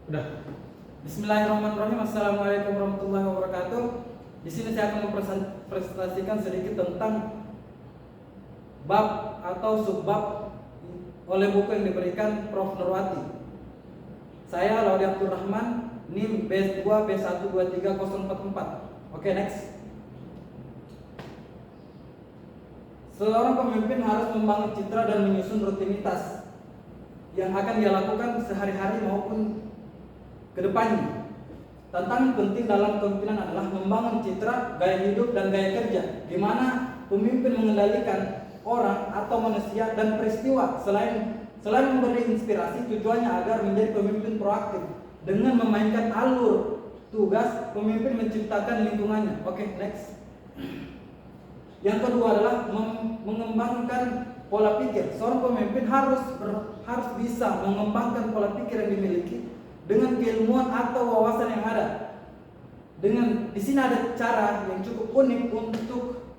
Udah. Bismillahirrahmanirrahim. Assalamualaikum warahmatullahi wabarakatuh. Di sini saya akan mempresentasikan sedikit tentang bab atau subbab oleh buku yang diberikan Prof. Nurwati. Saya Laudi Abdurrahman, NIM B2 B123044. Oke, next. Seorang pemimpin harus membangun citra dan menyusun rutinitas yang akan dia lakukan sehari-hari maupun kedepannya. Tantangan penting dalam kepemimpinan adalah membangun citra, gaya hidup, dan gaya kerja, di mana pemimpin mengendalikan orang atau manusia dan peristiwa. Selain memberi inspirasi, tujuannya agar menjadi pemimpin proaktif dengan memainkan alur tugas. Pemimpin menciptakan lingkungannya. Oke, next. Yang kedua adalah mengembangkan pola pikir. Seorang pemimpin harus bisa mengembangkan pola pikir yang dimiliki dengan keilmuan atau wawasan yang ada. Di sini ada cara yang cukup unik untuk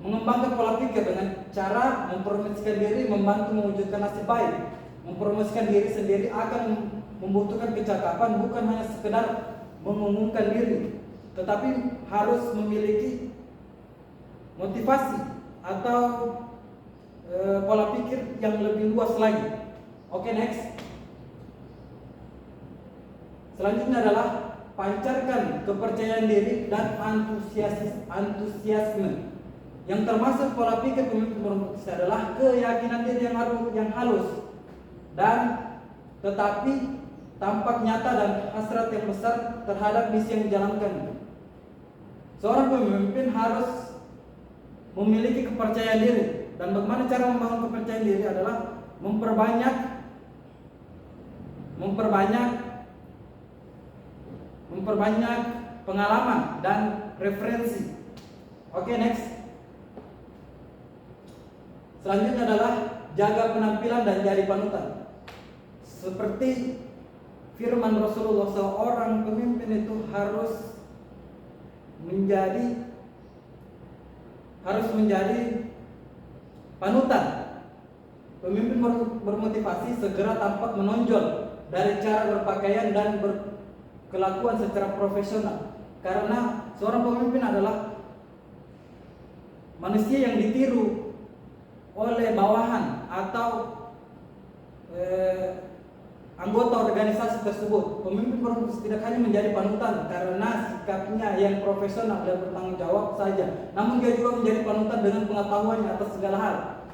mengembangkan pola pikir dengan cara mempromosikan diri, membantu mewujudkan nasib baik. Mempromosikan diri sendiri akan membutuhkan kecakapan, bukan hanya sekedar mengumumkan diri, tetapi harus memiliki motivasi atau pola pikir yang lebih luas lagi. Oke, next. Selanjutnya adalah pancarkan kepercayaan diri dan antusiasme. Yang termasuk pola pikir pemimpin bermotivasi adalah keyakinan diri yang halus dan tetapi tampak nyata dan hasrat yang besar terhadap misi yang dijalankan. Seorang pemimpin harus memiliki kepercayaan diri, dan bagaimana cara membangun kepercayaan diri adalah memperbanyak pengalaman dan referensi. Oke, next. Selanjutnya adalah jaga penampilan dan jadi panutan. Seperti firman Rasulullah, seorang pemimpin itu harus menjadi panutan. Pemimpin bermotivasi segera tampak menonjol dari cara berpakaian dan berkelakuan secara profesional. Karena seorang pemimpin adalah manusia yang ditiru oleh bawahan atau anggota organisasi tersebut. Pemimpin bermotivasi tidak hanya menjadi panutan karena sikapnya yang profesional dan bertanggung jawab saja, namun dia juga menjadi panutan dengan pengetahuannya atas segala hal,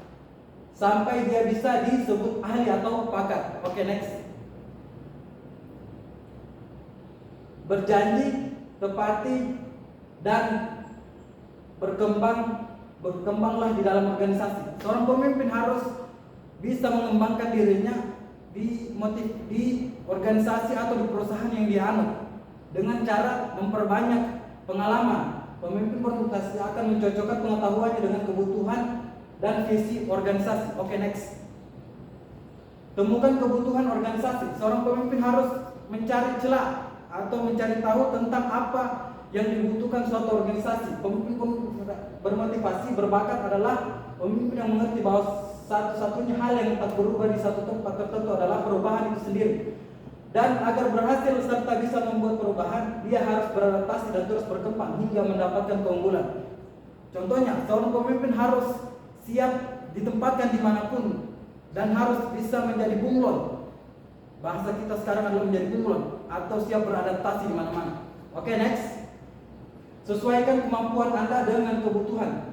sampai dia bisa disebut ahli atau pakar. Oke, next. Berjanji, tepati, dan berkembanglah di dalam organisasi. Seorang pemimpin harus bisa mengembangkan dirinya di organisasi atau di perusahaan yang dia anut dengan cara memperbanyak pengalaman. Pemimpin bermotivasi akan mencocokkan pengetahuannya dengan kebutuhan dan visi organisasi. Oke, next. Temukan kebutuhan organisasi. Seorang pemimpin harus mencari celah atau mencari tahu tentang apa yang dibutuhkan suatu organisasi. Pemimpin bermotivasi berbakat adalah pemimpin yang mengerti bahwa satu-satunya hal yang tak berubah di satu tempat tertentu adalah perubahan itu sendiri. Dan agar berhasil serta bisa membuat perubahan, dia harus beradaptasi dan terus berkembang hingga mendapatkan keunggulan. Contohnya, seorang pemimpin harus siap ditempatkan dimanapun dan harus bisa menjadi bunglon. Bahasa kita sekarang adalah menjadi bunglon atau siap beradaptasi di mana-mana. Oke, next. Sesuaikan kemampuan Anda dengan kebutuhan.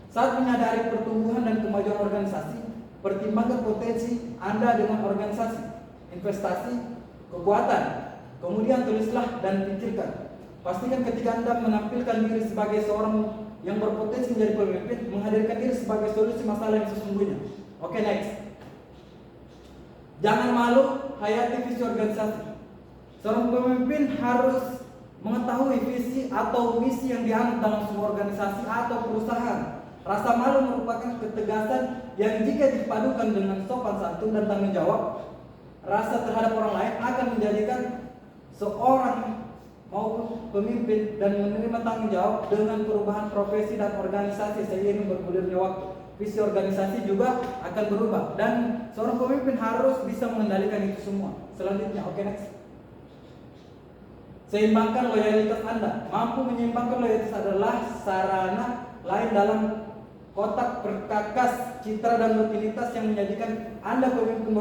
Saat menyadari pertumbuhan dan kemajuan organisasi, pertimbangkan potensi Anda dengan organisasi, investasi, kekuatan. Kemudian tulislah dan pikirkan. Pastikan ketika Anda menampilkan diri sebagai seorang yang berpotensi menjadi pemimpin, menghadirkan diri sebagai solusi masalah yang sesungguhnya. Oke, next. Jangan malu, hayati visi organisasi. Seorang pemimpin harus mengetahui visi atau misi yang dianut dalam sebuah organisasi atau perusahaan. Rasa malu merupakan ketegasan yang jika dipadukan dengan sopan santun dan tanggung jawab rasa terhadap orang lain akan menjadikan seorang maupun pemimpin dan menerima tanggung jawab dengan perubahan profesi dan organisasi seiring bergulirnya waktu. visi organisasi juga akan berubah, dan seorang pemimpin harus bisa mengendalikan itu semua. Selanjutnya, oke, next. Seimbangkan loyalitas Anda. Mampu menyeimbangkan loyalitas adalah sarana lain dalam kotak perkakas citra dan rutinitas yang menjadikan Anda pemimpin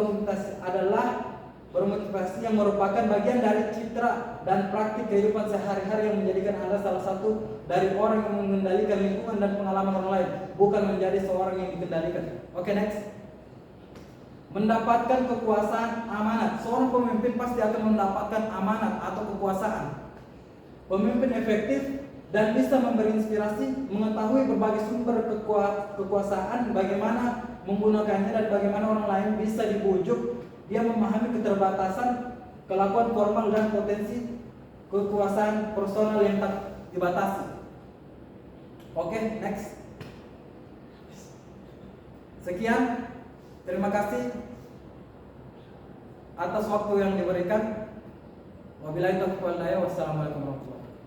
bermotivasi yang merupakan bagian dari citra dan praktik kehidupan sehari-hari yang menjadikan Anda salah satu dari orang yang mengendalikan lingkungan dan pengalaman orang lain, bukan menjadi seorang yang dikendalikan. Oke, next. Mendapatkan kekuasaan amanat. Seorang pemimpin pasti akan mendapatkan amanat atau kekuasaan. Pemimpin efektif dan bisa memberi inspirasi, mengetahui berbagai sumber kekuasaan, bagaimana menggunakannya dan bagaimana orang lain bisa dibujuk. Dia memahami keterbatasan, kelakuan formal dan potensi kekuasaan personal yang tak dibatasi. Oke, next. Sekian. Terima kasih atas waktu yang diberikan. Wabillahi taufiq wal hidayah. Wassalamualaikum warahmatullahi wabarakatuh.